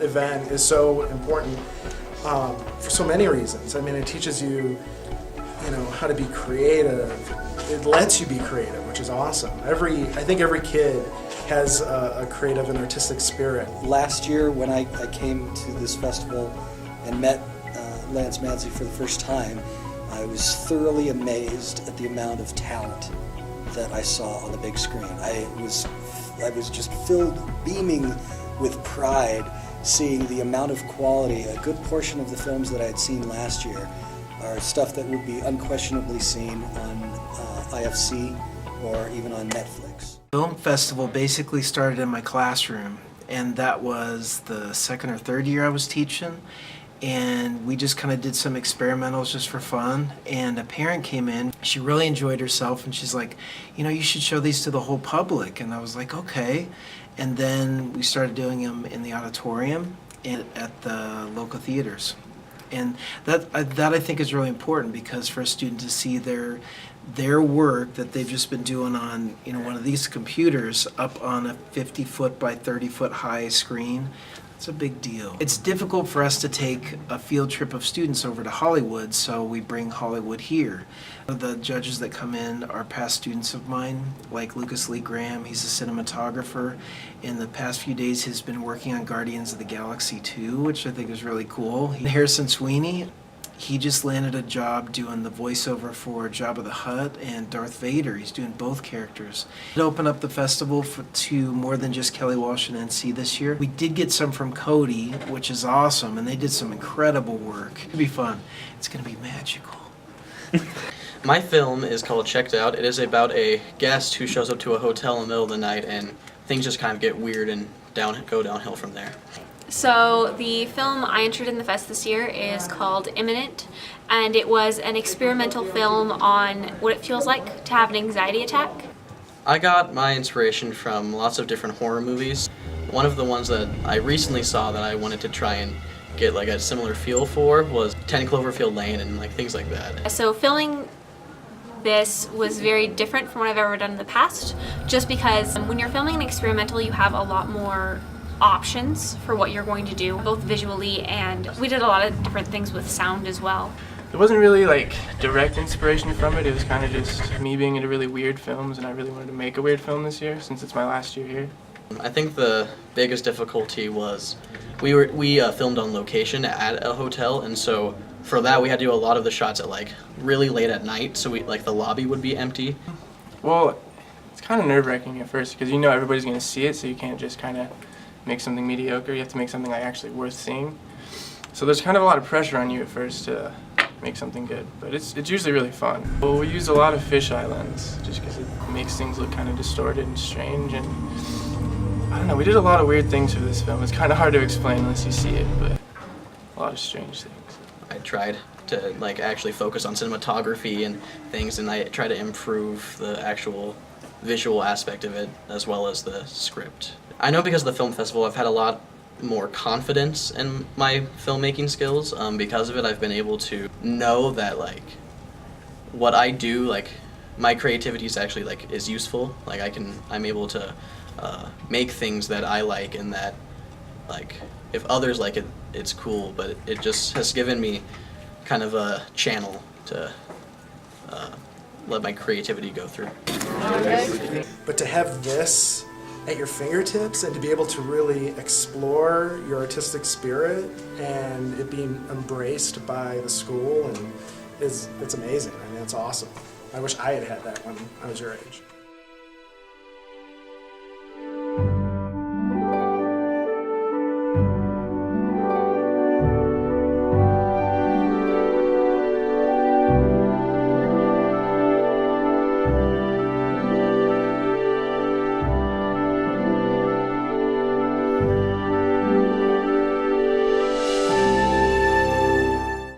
event is so important for so many reasons. I mean, it teaches you, how to be creative. It lets you be creative, which is awesome. I think every kid has a creative and artistic spirit. Last year, when I came to this festival and met Lance Manzi for the first time, I was thoroughly amazed at the amount of talent that I saw on the big screen. I was just filled, beaming with pride, seeing the amount of quality. A good portion of the films that I had seen last year are stuff that would be unquestionably seen on IFC or even on Netflix. Film festival basically started in my classroom, and that was the second or third year I was teaching. And we just kind of did some experimentals just for fun, and a parent came in. She really enjoyed herself, and she's like, you should show these to the whole public. And I was like, okay. And then we started doing them in the auditorium and at the local theaters. And that I think is really important, because for a student to see their work that they've just been doing on one of these computers up on a 50-foot by 30-foot high screen, it's a big deal. It's difficult for us to take a field trip of students over to Hollywood, so we bring Hollywood here. The judges that come in are past students of mine, like Lucas Lee Graham. He's a cinematographer. In the past few days, he's been working on Guardians of the Galaxy 2, which I think is really cool. Harrison Sweeney, he just landed a job doing the voiceover for Jabba the Hutt and Darth Vader. He's doing both characters. It opened up the festival to more than just Kelly Walsh and NC this year. We did get some from Cody, which is awesome, and they did some incredible work. It'll be fun. It's going to be magical. My film is called Checked Out. It is about a guest who shows up to a hotel in the middle of the night, and things just kind of get weird and go downhill from there. So the film I entered in the fest this year is called Imminent, and it was an experimental film on what it feels like to have an anxiety attack. I got my inspiration from lots of different horror movies. One of the ones that I recently saw that I wanted to try and get like a similar feel for was 10 Cloverfield Lane and things like that. So filming this was very different from what I've ever done in the past, just because when you're filming an experimental, you have a lot more options for what you're going to do, both visually, and we did a lot of different things with sound as well. There wasn't really direct inspiration from it. It was kind of just me being into really weird films, and I really wanted to make a weird film this year since it's my last year here. I think the biggest difficulty was we filmed on location at a hotel, and so for that we had to do a lot of the shots at really late at night, so the lobby would be empty. Well, it's kind of nerve-wracking at first because everybody's going to see it, so you can't just kind of make something mediocre. You have to make something actually worth seeing. So there's kind of a lot of pressure on you at first to make something good, but it's usually really fun. Well, we use a lot of fisheye lens just because it makes things look kind of distorted and strange, and I don't know, we did a lot of weird things for this film. It's kind of hard to explain unless you see it, but a lot of strange things. I tried to actually focus on cinematography and things, and I try to improve the actual visual aspect of it as well as the script. I know because of the film festival I've had a lot more confidence in my filmmaking skills. Because of it, I've been able to know that what I do, my creativity is actually is useful. I'm able to make things that I like, and that if others like it, it's cool. But it just has given me kind of a channel to let my creativity go through. But to have this at your fingertips and to be able to really explore your artistic spirit and it being embraced by the school, and it's amazing. I mean, it's awesome. I wish I had had that when I was your age.